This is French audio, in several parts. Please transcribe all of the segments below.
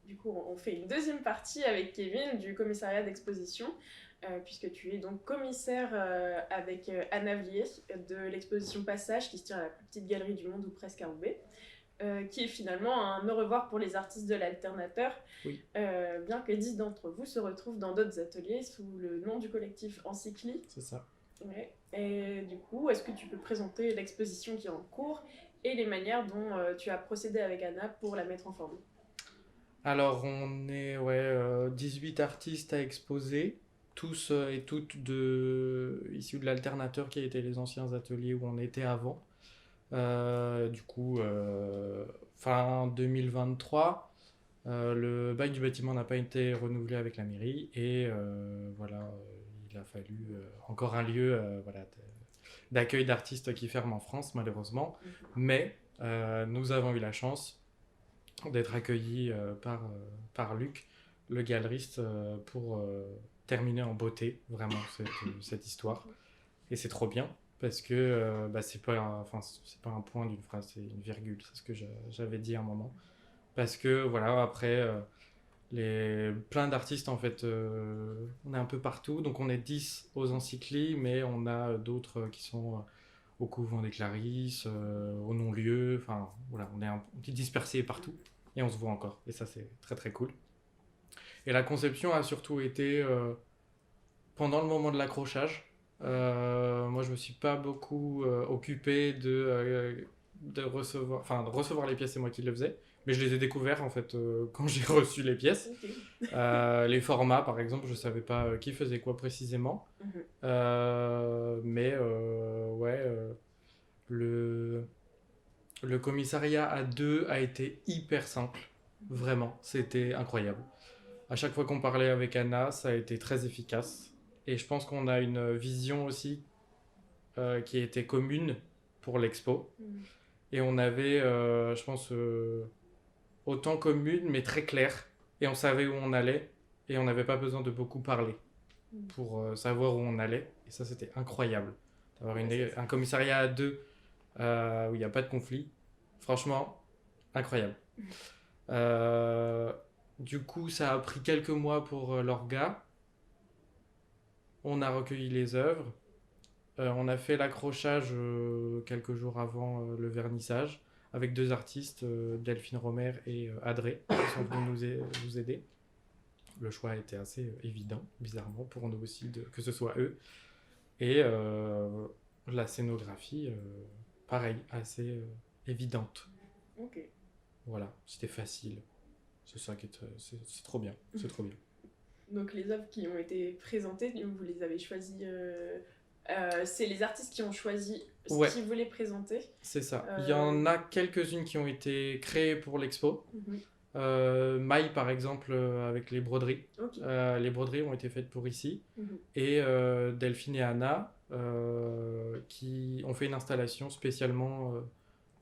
du coup, on fait une deuxième partie avec Kevin du commissariat d'exposition, puisque tu es donc commissaire avec Anna Vliet de l'exposition Passage qui se tient à la plus petite galerie du monde ou presque à Roubaix. Qui est finalement un au revoir pour les artistes de l'alternateur, Oui, bien que 10 d'entre vous se retrouvent dans d'autres ateliers sous le nom du collectif Encycli. c'est ça. Ouais. Et du coup, est-ce que tu peux présenter l'exposition qui est en cours et les manières dont tu as procédé avec Anna pour la mettre en forme? Alors, on est 18 artistes à exposer, tous et toutes issus de l'alternateur qui étaient les anciens ateliers où on était avant. Du coup, fin 2023, le bail du bâtiment n'a pas été renouvelé avec la mairie et voilà, il a fallu encore un lieu d'accueil d'artistes qui ferme en France, malheureusement. Mais nous avons eu la chance d'être accueillis par Luc, le galeriste, pour terminer en beauté vraiment cette histoire. Et c'est trop bien parce que c'est pas un point d'une phrase, c'est une virgule, c'est ce que j'avais dit à un moment. Parce que voilà, après, plein d'artistes en fait, on est un peu partout, donc on est 10 aux encyclis, mais on a d'autres qui sont au couvent des Clarisses, au non-lieu, enfin voilà, on est un petit dispersé partout et on se voit encore, et ça c'est très très cool. Et la conception a surtout été pendant le moment de l'accrochage. Moi, je me suis pas beaucoup occupé de recevoir les pièces, c'est moi qui le faisais. Mais je les ai découverts en fait quand j'ai reçu les pièces. Ok. Les formats, par exemple, je savais pas qui faisait quoi précisément. Le, le commissariat à deux a été hyper simple. Vraiment, c'était incroyable. À chaque fois qu'on parlait avec Anna, ça a été très efficace. Et je pense qu'on a une vision aussi qui était commune pour l'expo. Et on avait, je pense, autant commune, mais très claire. Et on savait où on allait. Et on n'avait pas besoin de beaucoup parler pour savoir où on allait. Et ça, c'était incroyable. D'avoir un commissariat à deux où il n'y a pas de conflit. Franchement, incroyable. Euh, du coup, ça a pris quelques mois pour l'orga. On a recueilli les œuvres. On a fait l'accrochage quelques jours avant le vernissage avec deux artistes, Delphine Romer et Adré, qui sont venus nous aider. Le choix était assez évident, bizarrement, pour nous aussi, que ce soit eux. Et la scénographie, pareil, assez évidente. Ok. Voilà, c'était facile. C'est ça qui est, c'est trop bien, c'est trop bien. Donc les œuvres qui ont été présentées, vous les avez choisies. C'est les artistes qui ont choisi ce Ouais, qu'ils voulaient présenter. c'est ça. Il y en a quelques-unes qui ont été créées pour l'expo. Maille, par exemple, avec les broderies. Ok. Les broderies ont été faites pour ici. Mhm. Et Delphine et Anna, qui ont fait une installation spécialement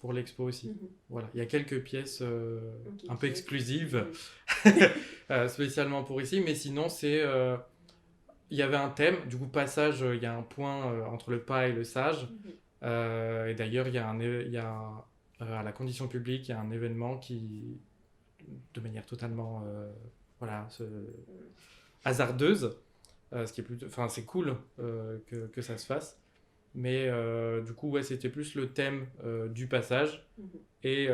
pour l'expo aussi. Voilà, il y a quelques pièces Ok, un peu exclusives, spécialement pour ici, mais sinon il y avait un thème, du coup passage, il y a un point entre le pas et le sage, et d'ailleurs il y a à la condition publique, il y a un événement qui, de manière totalement hasardeuse, ce qui est plutôt, enfin c'est cool que ça se fasse. Mais du coup, ouais, c'était plus le thème du passage. Et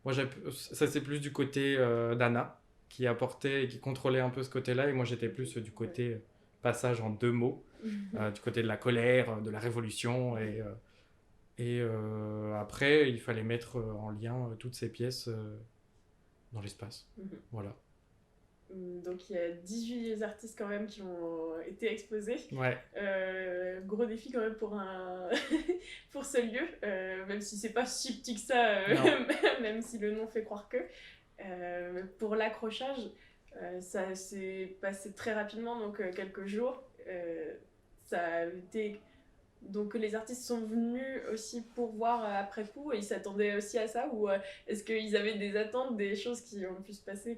moi, ça, c'est plus du côté d'Anna, qui apportait et qui contrôlait un peu ce côté-là. Et moi, j'étais plus du côté passage en deux mots, du côté de la colère, de la révolution. Et après, il fallait mettre en lien toutes ces pièces dans l'espace. Voilà. Donc il y a 18 artistes quand même qui ont été exposés. Ouais. Gros défi quand même pour, pour ce lieu, même si c'est pas si petit que ça, même si le nom fait croire que. Pour l'accrochage, ça s'est passé très rapidement, donc quelques jours. Ça a été... Donc les artistes sont venus aussi pour voir après coup et ils s'attendaient aussi à ça, ou est-ce qu'ils avaient des attentes, des choses qui ont pu se passer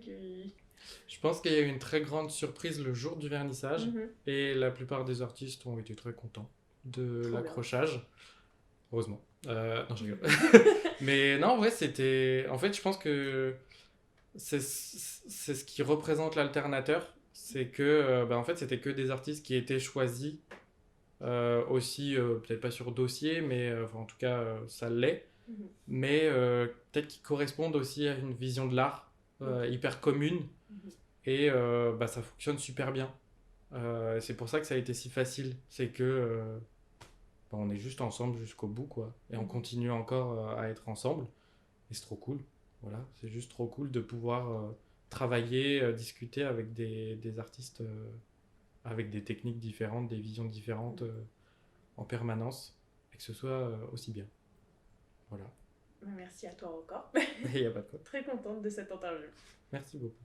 Je pense qu'il y a eu une très grande surprise le jour du vernissage et la plupart des artistes ont été très contents de l'accrochage. Heureusement. Non, je rigole. Mais non, en vrai, c'était... En fait, je pense que c'est ce qui représente l'alternateur, c'est que en fait c'était que des artistes qui étaient choisis aussi, peut-être pas sur dossier, mais enfin, en tout cas ça l'est, Mhm. mais peut-être qui correspondent aussi à une vision de l'art hyper commune Mhm. et ça fonctionne super bien. C'est pour ça que ça a été si facile, c'est que on est juste ensemble jusqu'au bout quoi, et on Mhm. continue encore à être ensemble, et c'est trop cool. Voilà, c'est juste trop cool de pouvoir travailler, discuter avec des artistes avec des techniques différentes, des visions différentes en permanence, et que ce soit aussi bien. Voilà. Merci à toi encore. Il n'y a pas de quoi. Très contente de cette interview. Merci beaucoup.